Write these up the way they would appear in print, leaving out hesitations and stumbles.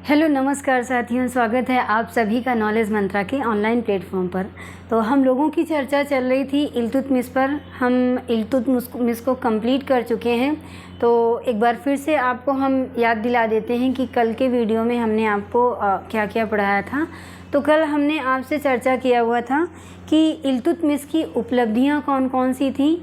Hello नमस्कार साथियों, स्वागत है आप सभी का नॉलेज मंत्रा के ऑनलाइन प्लेटफॉर्म पर। तो हम लोगों की चर्चा चल रही थी इल्तुतमिश पर। हम इल्तुतमिश को कंप्लीट कर चुके हैं। तो एक बार फिर से आपको हम याद दिला देते हैं कि कल के वीडियो में हमने आपको क्या क्या पढ़ाया था। तो कल हमने आपसे चर्चा किया हुआ था कि इल्तुतमिश की उपलब्धियाँ कौन कौन सी थी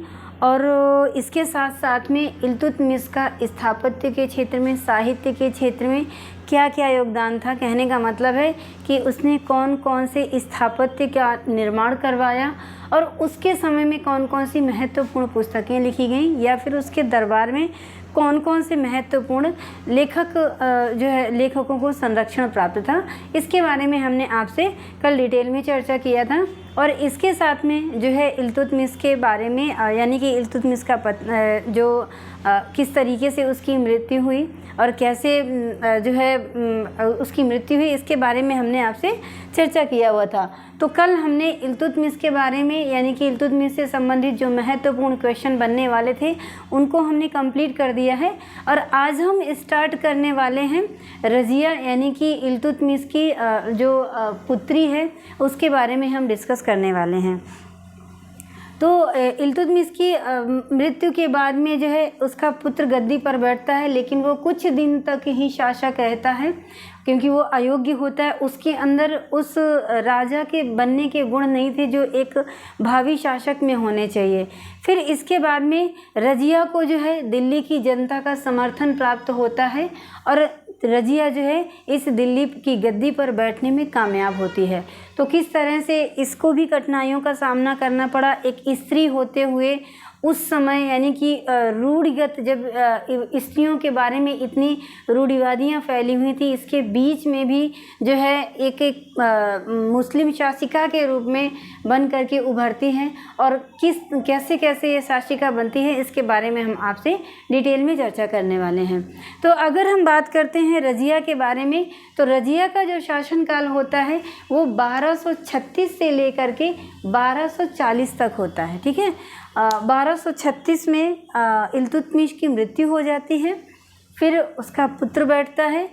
और इसके साथ साथ में इल्तुतमिश का स्थापत्य के क्षेत्र में, साहित्य के क्षेत्र में क्या क्या योगदान था। कहने का मतलब है कि उसने कौन कौन से स्थापत्य का निर्माण करवाया और उसके समय में कौन कौन सी महत्वपूर्ण पुस्तकें लिखी गईं या फिर उसके दरबार में कौन कौन से महत्वपूर्ण लेखकों को संरक्षण प्राप्त था। इसके बारे में हमने आपसे कल डिटेल में चर्चा किया था। और इसके साथ में जो है इल्तुतमिश के बारे में यानी कि इल्तुतमिश का किस तरीके से उसकी मृत्यु हुई और कैसे उसकी मृत्यु हुई, इसके बारे में हमने आपसे चर्चा किया हुआ था। तो कल हमने इल्तुतमिश के बारे में यानी कि इल्तुतमिश से संबंधित जो महत्वपूर्ण क्वेश्चन बनने वाले थे उनको हमने कंप्लीट कर दिया है। और आज हम स्टार्ट करने वाले हैं रज़िया यानी कि इल्तुतमिश की जो पुत्री है उसके बारे में हम डिस्कस करने वाले हैं। तो इल्तुतमिश की मृत्यु के बाद में जो है उसका पुत्र गद्दी पर बैठता है, लेकिन वो कुछ दिन तक ही शासक रहता है क्योंकि वो अयोग्य होता है। उसके अंदर उस राजा के बनने के गुण नहीं थे जो एक भावी शासक में होने चाहिए। फिर इसके बाद में रज़िया को जो है दिल्ली की जनता का समर्थन प्राप्त होता है और रज़िया जो है इस दिल्ली की गद्दी पर बैठने में कामयाब होती है। तो किस तरह से इसको भी कठिनाइयों का सामना करना पड़ा एक स्त्री होते हुए उस समय, यानी कि रूढ़िगत जब स्त्रियों के बारे में इतनी रूढ़िवादियाँ फैली हुई थी, इसके बीच में भी जो है एक मुस्लिम शासिका के रूप में बन करके उभरती हैं और कैसे कैसे ये शासिका बनती है इसके बारे में हम आपसे डिटेल में चर्चा करने वाले हैं। तो अगर हम बात करते हैं रज़िया के बारे में, तो रज़िया का जो शासनकाल होता है वो 1236 से लेकर के 1240 तक होता है। ठीक है, 1236 में इल्तुतमिश की मृत्यु हो जाती है। फिर उसका पुत्र बैठता है,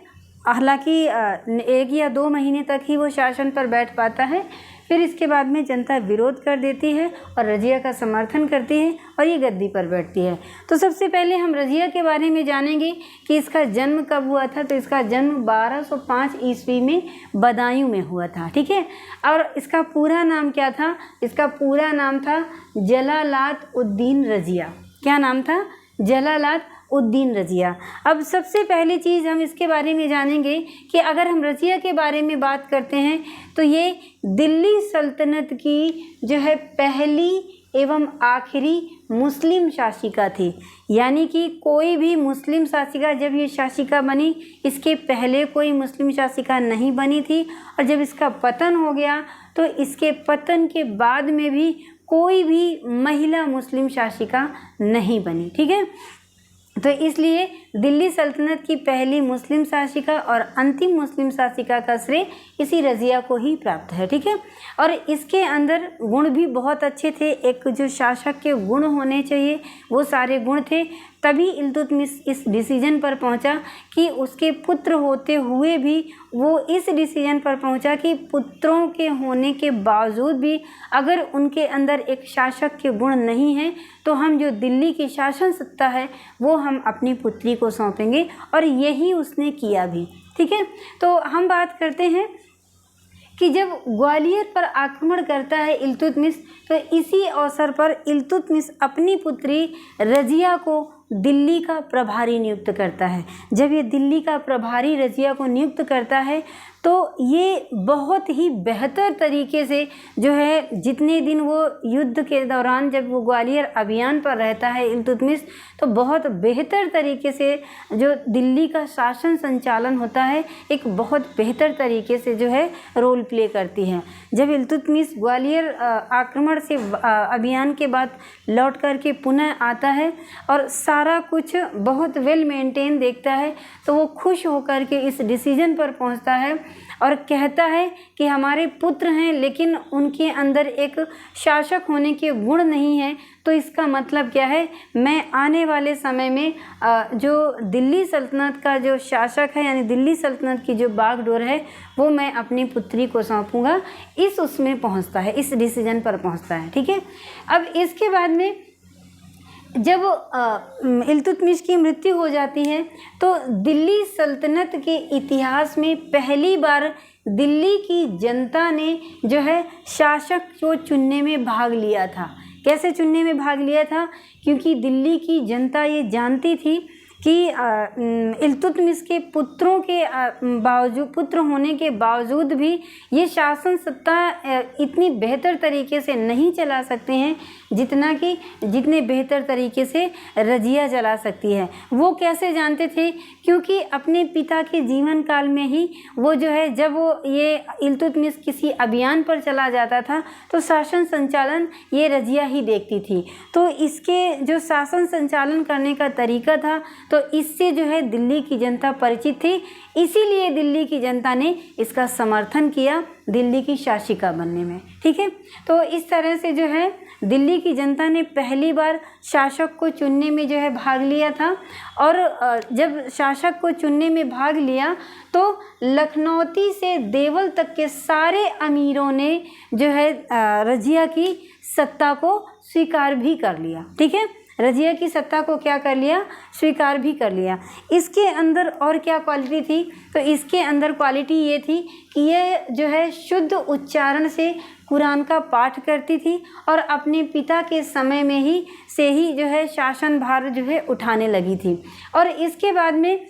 हालांकि 1 या 2 महीने तक ही वो शासन पर बैठ पाता है। फिर इसके बाद में जनता विरोध कर देती है और रज़िया का समर्थन करती है और ये गद्दी पर बैठती है। तो सबसे पहले हम रज़िया के बारे में जानेंगे कि इसका जन्म कब हुआ था। तो इसका जन्म 1205 ईस्वी में बदायूं में हुआ था। ठीक है, और इसका पूरा नाम क्या था? इसका पूरा नाम था जलालात उद्दीन रज़िया। क्या नाम था? जलालात उद्दीन रज़िया। अब सबसे पहली चीज़ हम इसके बारे में जानेंगे कि अगर हम रज़िया के बारे में बात करते हैं तो ये दिल्ली सल्तनत की जो है पहली एवं आखिरी मुस्लिम शासिका थी। यानी कि कोई भी मुस्लिम शासिका जब ये शासिका बनी, इसके पहले कोई मुस्लिम शासिका नहीं बनी थी और जब इसका पतन हो गया तो इसके पतन के बाद में भी कोई भी महिला मुस्लिम शासिका नहीं बनी। ठीक है, तो इसलिए दिल्ली सल्तनत की पहली मुस्लिम शासिका और अंतिम मुस्लिम शासिका का श्रेय इसी रज़िया को ही प्राप्त है। ठीक है, और इसके अंदर गुण भी बहुत अच्छे थे। एक जो शासक के गुण होने चाहिए वो सारे गुण थे, तभी इल्तुतमिश इस डिसीजन पर पहुंचा कि उसके पुत्र होते हुए भी वो इस डिसीजन पर पहुंचा कि पुत्रों के होने के बावजूद भी अगर उनके अंदर एक शासक के गुण नहीं हैं तो हम जो दिल्ली की शासन सत्ता है वो हम अपनी पुत्री को सौंपेंगे, और यही उसने किया भी। ठीक है, तो हम बात करते हैं कि जब ग्वालियर पर आक्रमण करता है इल्तुतमिश, तो इसी अवसर पर इल्तुतमिश अपनी पुत्री रज़िया को दिल्ली का प्रभारी नियुक्त करता है। जब ये दिल्ली का प्रभारी रज़िया को नियुक्त करता है तो ये बहुत ही बेहतर तरीके से जो है, जितने दिन वो युद्ध के दौरान जब वो ग्वालियर अभियान पर रहता है इल्तुतमिश, तो बहुत बेहतर तरीके से जो दिल्ली का शासन संचालन होता है एक बहुत बेहतर तरीके से जो है रोल प्ले करती है। जब इल्तुतमिश ग्वालियर आक्रमण से अभियान के बाद लौट करके पुनः आता है और सारा कुछ बहुत वेल मेंटेन देखता है तो वो खुश होकर के इस डिसीजन पर पहुंचता है और कहता है कि हमारे पुत्र हैं लेकिन उनके अंदर एक शासक होने के गुण नहीं है, तो इसका मतलब क्या है, मैं आने वाले समय में जो दिल्ली सल्तनत का जो शासक है यानी दिल्ली सल्तनत की जो बागडोर है वो मैं अपनी पुत्री को सौंपूंगा। इस उसमें पहुंचता है, इस डिसीजन पर पहुंचता है। ठीक है, अब इसके बाद में जब इल्तुतमिश की मृत्यु हो जाती है तो दिल्ली सल्तनत के इतिहास में पहली बार दिल्ली की जनता ने जो है शासक को चुनने में भाग लिया था। कैसे चुनने में भाग लिया था? क्योंकि दिल्ली की जनता ये जानती थी कि इल्तुतमिश के पुत्रों के बावजूद, पुत्र होने के बावजूद भी ये शासन सत्ता इतनी बेहतर तरीके से नहीं चला सकते हैं जितने बेहतर तरीके से रजिया चला सकती है। वो कैसे जानते थे? क्योंकि अपने पिता के जीवन काल में ही वो जो है, जब वो ये इल्तुतमिश किसी अभियान पर चला जाता था तो शासन संचालन ये रजिया ही देखती थी। तो इसके जो शासन संचालन करने का तरीका था तो इससे जो है दिल्ली की जनता परिचित थी, इसीलिए दिल्ली की जनता ने इसका समर्थन किया दिल्ली की शासिका बनने में। ठीक है, तो इस तरह से जो है दिल्ली की जनता ने पहली बार शासक को चुनने में जो है भाग लिया था। और जब शासक को चुनने में भाग लिया तो लखनौती से देवल तक के सारे अमीरों ने जो है रजिया की सत्ता को स्वीकार भी कर लिया। ठीक है, रजिया की सत्ता को क्या कर लिया? स्वीकार भी कर लिया। इसके अंदर और क्या क्वालिटी थी? तो इसके अंदर क्वालिटी ये थी कि ये जो है शुद्ध उच्चारण से कुरान का पाठ करती थी और अपने पिता के समय में ही से ही जो है शासन भार जो है उठाने लगी थी। और इसके बाद में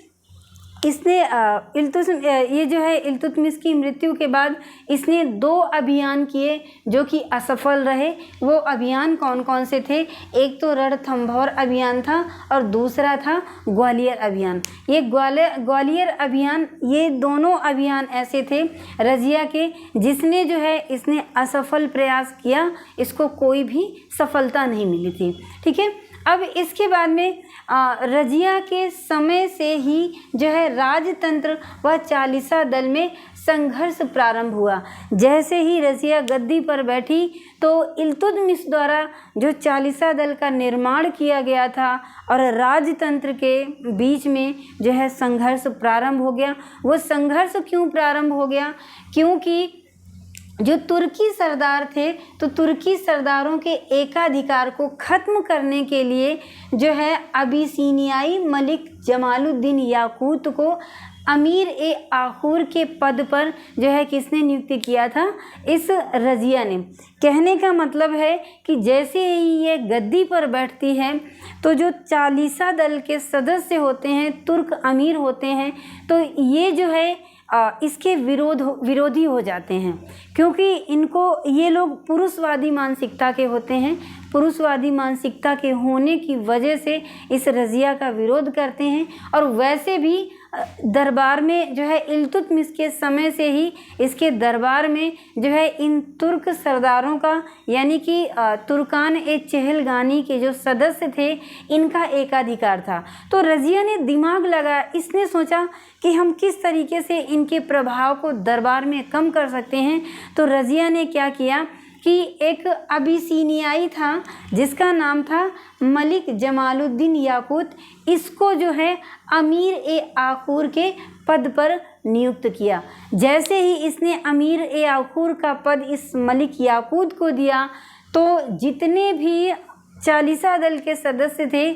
इसने ये जो है इल्तुतमिश की मृत्यु के बाद इसने 2 अभियान किए जो कि असफल रहे। वो अभियान कौन कौन से थे? एक तो रणथंभौर अभियान था और दूसरा था ग्वालियर अभियान। ये ग्वालियर अभियान, ये दोनों अभियान ऐसे थे रजिया के जिसने जो है इसने असफल प्रयास किया, इसको कोई भी सफलता नहीं मिली थी। ठीक है, अब इसके बाद में रजिया के समय से ही जो है राजतंत्र व चालीसा दल में संघर्ष प्रारंभ हुआ। जैसे ही रजिया गद्दी पर बैठी तो इल्तुतमिश द्वारा जो चालीसा दल का निर्माण किया गया था और राजतंत्र के बीच में जो है संघर्ष प्रारंभ हो गया। वो संघर्ष क्यों प्रारंभ हो गया? क्योंकि जो तुर्की सरदार थे तो तुर्की सरदारों के एकाधिकार को ख़त्म करने के लिए जो है अबिसिनियाई मलिक जमालुद्दीन याकूत को अमीर ए आखूर के पद पर जो है किसने नियुक्त किया था? इस रजिया ने। कहने का मतलब है कि जैसे ही ये गद्दी पर बैठती है तो जो चालीसा दल के सदस्य होते हैं, तुर्क अमीर होते हैं, तो ये जो है इसके विरोधी हो जाते हैं क्योंकि इनको, ये लोग पुरुषवादी मानसिकता के होते हैं। पुरुषवादी मानसिकता के होने की वजह से इस रजिया का विरोध करते हैं। और वैसे भी दरबार में जो है इल्तुतमिश के समय से ही इसके दरबार में जो है इन तुर्क सरदारों का यानी कि तुर्कान ए चहलगानी के जो सदस्य थे इनका एकाधिकार था। तो रजिया ने दिमाग लगाया, इसने सोचा कि हम किस तरीके से इनके प्रभाव को दरबार में कम कर सकते हैं। तो रजिया ने क्या किया कि एक अबिसिनियाई था जिसका नाम था मलिक जमालुद्दीन याकूत, इसको जो है अमीर ए आखूर के पद पर नियुक्त किया। जैसे ही इसने अमीर ए आखूर का पद इस मलिक याकूत को दिया तो जितने भी चालीसा दल के सदस्य थे,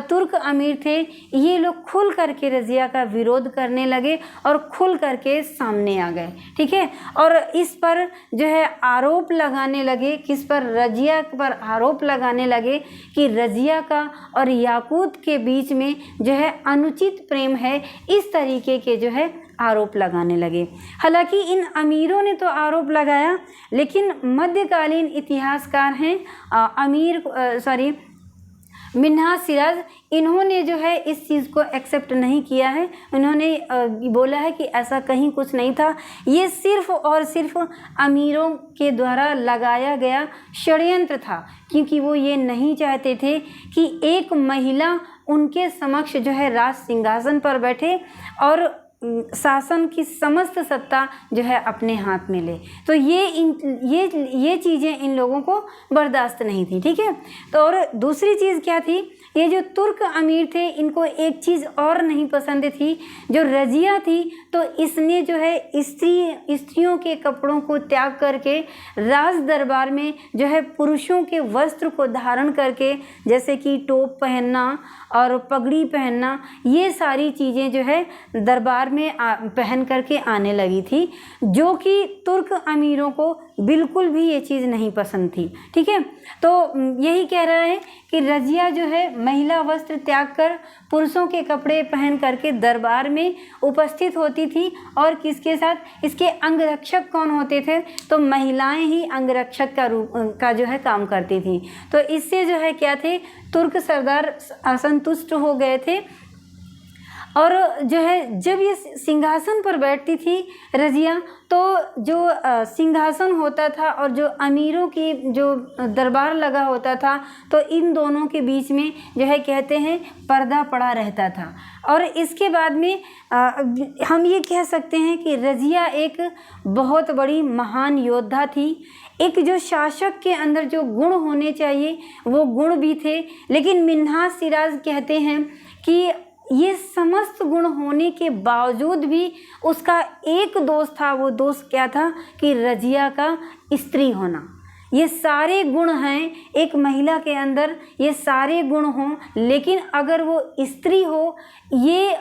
तुर्क अमीर थे, ये लोग खुल करके रजिया का विरोध करने लगे और खुल करके सामने आ गए। ठीक है, और इस पर जो है आरोप लगाने लगे, किस पर? रजिया पर आरोप लगाने लगे कि रजिया का और याकूत के बीच में जो है अनुचित प्रेम है। इस तरीके के जो है आरोप लगाने लगे। हालांकि इन अमीरों ने तो आरोप लगाया, लेकिन मध्यकालीन इतिहासकार हैं मिन्हाज सिराज, इन्होंने जो है इस चीज़ को एक्सेप्ट नहीं किया है। उन्होंने बोला है कि ऐसा कहीं कुछ नहीं था, ये सिर्फ और सिर्फ अमीरों के द्वारा लगाया गया षड्यंत्र था, क्योंकि वो ये नहीं चाहते थे कि एक महिला उनके समक्ष जो है राज सिंहासन पर बैठे और शासन की समस्त सत्ता जो है अपने हाथ में ले। तो ये चीज़ें इन लोगों को बर्दाश्त नहीं थी, ठीक है। तो और दूसरी चीज़ क्या थी, ये जो तुर्क अमीर थे इनको एक चीज़ और नहीं पसंद थी, जो रजिया थी तो इसने जो है स्त्रियों के कपड़ों को त्याग करके राज दरबार में जो है पुरुषों के वस्त्र को धारण करके, जैसे कि टोप पहनना और पगड़ी पहनना, ये सारी चीज़ें जो है दरबार में पहन करके आने लगी थी, जो कि तुर्क अमीरों को बिल्कुल भी ये चीज़ नहीं पसंद थी, ठीक है। तो यही कह रहा है कि रजिया जो है महिला वस्त्र त्याग कर पुरुषों के कपड़े पहन करके दरबार में उपस्थित होती थी, और किसके साथ, इसके अंगरक्षक कौन होते थे, तो महिलाएं ही अंगरक्षक का जो है काम करती थी। तो इससे जो है क्या थे, तुर्क सरदार असंतुष्ट हो गए थे, और जो है जब ये सिंहासन पर बैठती थी रजिया, तो जो सिंहासन होता था और जो अमीरों की जो दरबार लगा होता था, तो इन दोनों के बीच में जो है कहते हैं पर्दा पड़ा रहता था। और इसके बाद में हम ये कह सकते हैं कि रजिया एक बहुत बड़ी महान योद्धा थी। एक जो शासक के अंदर जो गुण होने चाहिए वो गुण भी थे, लेकिन मिन्हाज सिराज कहते हैं कि ये समस्त गुण होने के बावजूद भी उसका एक दोष था। वो दोष क्या था कि रजिया का स्त्री होना। ये सारे गुण हैं एक महिला के अंदर, ये सारे गुण हों, लेकिन अगर वो स्त्री हो, ये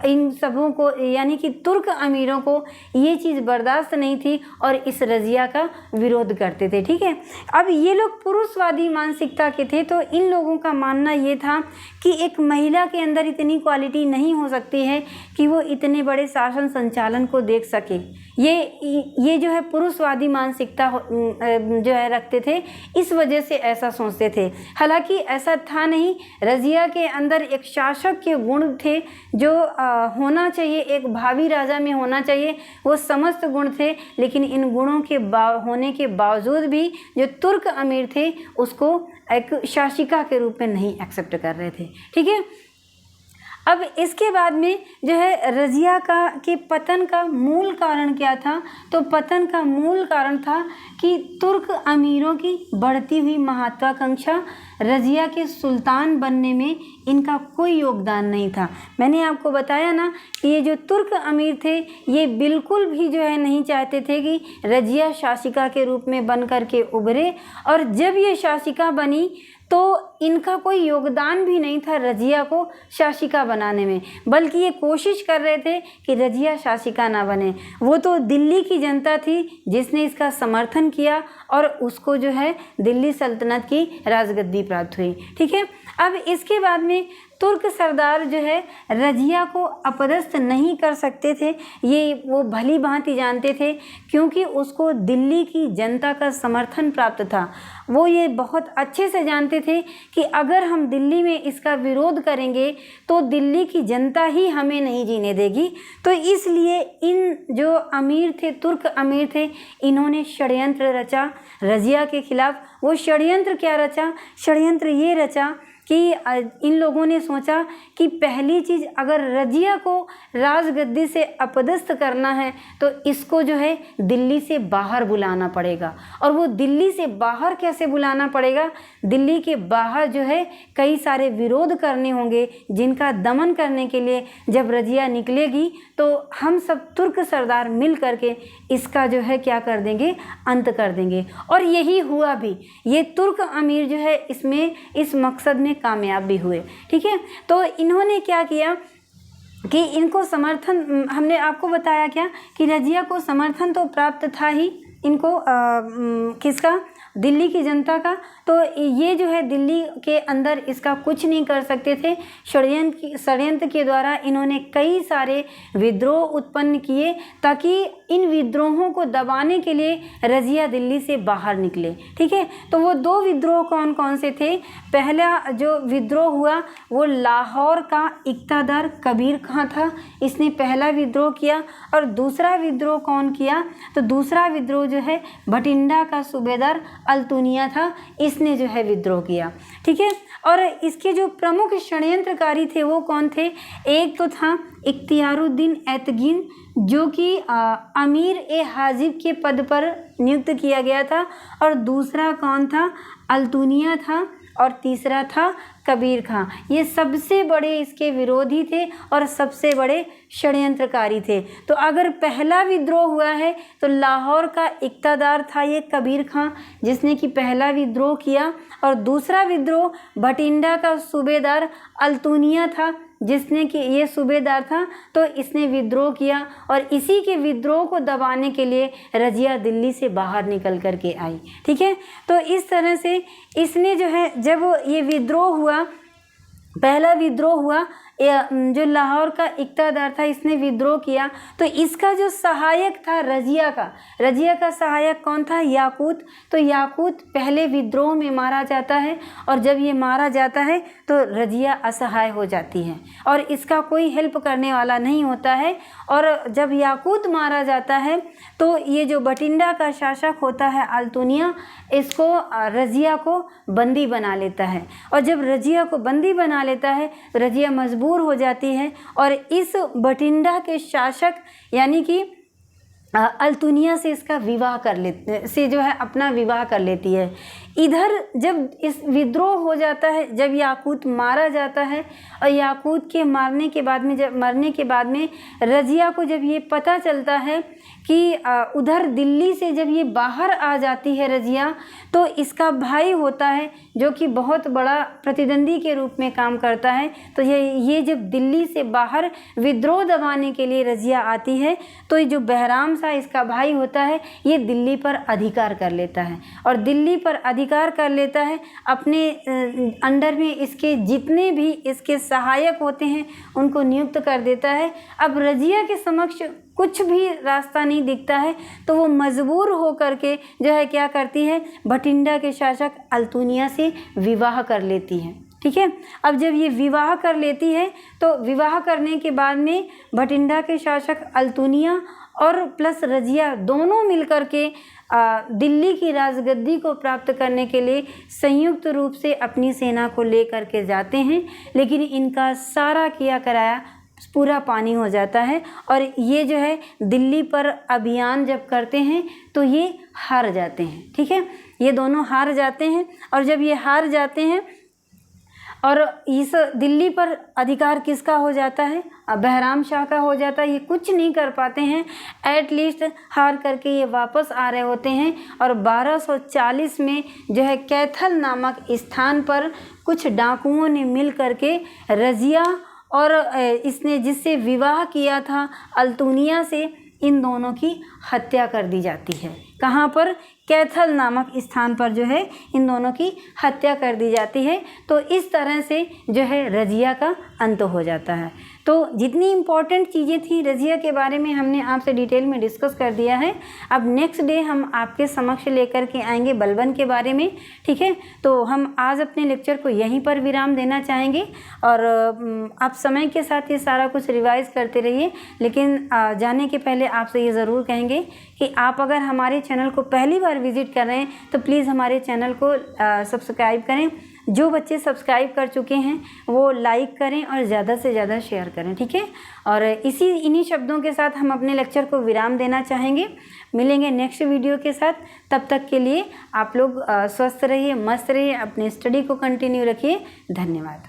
इन सबों को यानी कि तुर्क अमीरों को ये चीज़ बर्दाश्त नहीं थी और इस रजिया का विरोध करते थे, ठीक है। अब ये लोग पुरुषवादी मानसिकता के थे, तो इन लोगों का मानना ये था कि एक महिला के अंदर इतनी क्वालिटी नहीं हो सकती है कि वो इतने बड़े शासन संचालन को देख सके। ये जो है पुरुषवादी मानसिकता जो है रखते थे, इस वजह से ऐसा सोचते थे। हालांकि ऐसा था नहीं, रजिया के अंदर एक शासक के गुण थे जो होना चाहिए, एक भावी राजा में होना चाहिए, वो समस्त गुण थे, लेकिन इन गुणों के होने के बावजूद भी जो तुर्क अमीर थे उसको एक शासिका के रूप में नहीं एक्सेप्ट कर रहे थे, ठीक है। अब इसके बाद में जो है रजिया के पतन का मूल कारण क्या था, तो पतन का मूल कारण था कि तुर्क अमीरों की बढ़ती हुई महत्वाकांक्षा, रजिया के सुल्तान बनने में इनका कोई योगदान नहीं था। मैंने आपको बताया ना कि ये जो तुर्क अमीर थे ये बिल्कुल भी जो है नहीं चाहते थे कि रजिया शासिका के रूप में बन करके उभरे, और जब ये शासिका बनी तो इनका कोई योगदान भी नहीं था रजिया को शासिका बनाने में, बल्कि ये कोशिश कर रहे थे कि रजिया शासिका ना बने। वो तो दिल्ली की जनता थी जिसने इसका समर्थन किया और उसको जो है दिल्ली सल्तनत की राजगद्दी प्राप्त हुई, ठीक है। अब इसके बाद में तुर्क सरदार जो है रजिया को अपदस्थ नहीं कर सकते थे, ये वो भली भांति जानते थे, क्योंकि उसको दिल्ली की जनता का समर्थन प्राप्त था। वो ये बहुत अच्छे से जानते थे कि अगर हम दिल्ली में इसका विरोध करेंगे तो दिल्ली की जनता ही हमें नहीं जीने देगी। तो इसलिए इन जो अमीर थे, तुर्क अमीर थे, इन्होंने षड्यंत्र रचा रजिया के खिलाफ। वो षड्यंत्र क्या रचा? षड्यंत्र ये रचा कि इन लोगों ने सोचा कि पहली चीज़, अगर रजिया को राजगद्दी से अपदस्थ करना है तो इसको जो है दिल्ली से बाहर बुलाना पड़ेगा। और वो दिल्ली से बाहर कैसे बुलाना पड़ेगा? दिल्ली के बाहर जो है कई सारे विरोध करने होंगे, जिनका दमन करने के लिए जब रजिया निकलेगी तो हम सब तुर्क सरदार मिल करके इसका जो है क्या कर देंगे? अंत कर देंगे। और यही हुआ भी। ये तुर्क अमीर जो है इसमें इस मकसद में कामयाब भी हुए, ठीक है। तो इन्होंने क्या किया कि इनको समर्थन, हमने आपको बताया क्या कि रजिया को समर्थन तो प्राप्त था ही इनको, किसका? दिल्ली की जनता का। तो ये जो है दिल्ली के अंदर इसका कुछ नहीं कर सकते थे। षड्यंत्र के द्वारा इन्होंने कई सारे विद्रोह उत्पन्न किए ताकि इन विद्रोहों को दबाने के लिए रज़िया दिल्ली से बाहर निकले। ठीक है, तो वो 2 विद्रोह कौन कौन से थे? पहला जो विद्रोह हुआ वो लाहौर का इक़्तिदार कबीर खां था, इसने पहला विद्रोह किया। और दूसरा विद्रोह कौन किया? तो दूसरा विद्रोह जो है भटिंडा का सूबेदार अल्तुनिया था, इसने जो है विद्रोह किया। ठीक है, और इसके जो प्रमुख षड्यंत्रकारी थे वो कौन थे? एक तो था इख्तियारुद्दीन ऐतगीन, जो कि अमीर ए हाजिब के पद पर नियुक्त किया गया था, और दूसरा कौन था? अल्तुनिया था, और तीसरा था कबीर खां। ये सबसे बड़े इसके विरोधी थे और सबसे बड़े षड्यंत्रकारी थे। तो अगर पहला विद्रोह हुआ है तो लाहौर का इक़्तिदार था ये कबीर खां, जिसने कि पहला विद्रोह किया, और दूसरा विद्रोह भटिंडा का सूबेदार अल्तुनिया था, जिसने कि ये सूबेदार था, तो इसने विद्रोह किया। और इसी के विद्रोह को दबाने के लिए रज़िया दिल्ली से बाहर निकल कर के आई। ठीक है, तो इस तरह से इसने जो है, जब ये विद्रोह हुआ, पहला विद्रोह हुआ, जो लाहौर का इक़्तिदार था इसने विद्रोह किया, तो इसका जो सहायक था रज़िया का सहायक कौन था? याकूत। तो याकूत पहले विद्रोह में मारा जाता है, और जब ये मारा जाता है तो रज़िया असहाय हो जाती है और इसका कोई हेल्प करने वाला नहीं होता है। और जब याकूत मारा जाता है तो ये जो भटिंडा का शासक होता है अल्तुनिया, इसको रज़िया को बंदी बना लेता है, और जब रज़िया को बंदी बना लेता है तो रज़िया मजबूर हो जाती है और इस भटिंडा के शासक यानी कि अल्तुनिया से इसका विवाह कर लेते से जो है अपना विवाह कर लेती है। इधर जब इस विद्रोह हो जाता है, जब याकूत मारा जाता है, और याकूत के मरने के बाद में रज़िया को जब ये पता चलता है कि उधर दिल्ली से जब ये बाहर आ जाती है रज़िया, तो इसका भाई होता है जो कि बहुत बड़ा प्रतिद्वंदी के रूप में काम करता है। तो ये जब दिल्ली से बाहर विद्रोह दबाने के लिए रज़िया आती है, तो ये जो बहराम सा इसका भाई होता है, ये दिल्ली पर अधिकार कर लेता है, और दिल्ली पर अधिकार कर लेता है। अपने अंडर में इसके जितने भी इसके सहायक होते हैं उनको नियुक्त कर देता है। अब रज़िया के समक्ष कुछ भी रास्ता नहीं दिखता है, तो वो मजबूर हो करके जो है क्या करती है, भटिंडा के शासक अल्तुनिया से विवाह कर लेती है। ठीक है, अब जब ये विवाह कर लेती है तो विवाह करने के बाद में भटिंडा के शासक अल्तुनिया और प्लस रज़िया दोनों मिलकर के दिल्ली की राजगद्दी को प्राप्त करने के लिए संयुक्त रूप से अपनी सेना को लेकर के जाते हैं, लेकिन इनका सारा किया कराया पूरा पानी हो जाता है, और ये जो है दिल्ली पर अभियान जब करते हैं तो ये हार जाते हैं। ठीक है, ये दोनों हार जाते हैं, और जब ये हार जाते हैं और इस दिल्ली पर अधिकार किसका हो जाता है? बहराम शाह का हो जाता है। ये कुछ नहीं कर पाते हैं, एटलीस्ट हार करके ये वापस आ रहे होते हैं, और 1240 में जो है कैथल नामक स्थान पर कुछ डाकुओं ने मिल करके रज़िया और इसने जिससे विवाह किया था अल्तुनिया से, इन दोनों की हत्या कर दी जाती है। कहाँ पर? कैथल नामक स्थान पर जो है इन दोनों की हत्या कर दी जाती है। तो इस तरह से जो है रज़िया का अंत हो जाता है। तो जितनी इम्पॉर्टेंट चीज़ें थी रज़िया के बारे में हमने आपसे डिटेल में डिस्कस कर दिया है। अब नेक्स्ट डे हम आपके समक्ष लेकर के आएंगे बलबन के बारे में। ठीक है, तो हम आज अपने लेक्चर को यहीं पर विराम देना चाहेंगे, और आप समय के साथ ये सारा कुछ रिवाइज करते रहिए। लेकिन जाने के पहले आपसे ये ज़रूर कहेंगे कि आप अगर हमारे चैनल को पहली बार विज़िट कर रहे हैं तो प्लीज़ हमारे चैनल को सब्सक्राइब करें। जो बच्चे सब्सक्राइब कर चुके हैं वो लाइक करें और ज़्यादा से ज़्यादा शेयर करें। ठीक है, और इन्हीं शब्दों के साथ हम अपने लेक्चर को विराम देना चाहेंगे। मिलेंगे नेक्स्ट वीडियो के साथ, तब तक के लिए आप लोग स्वस्थ रहिए, मस्त रहिए, अपनी स्टडी को कंटिन्यू रखिए। धन्यवाद।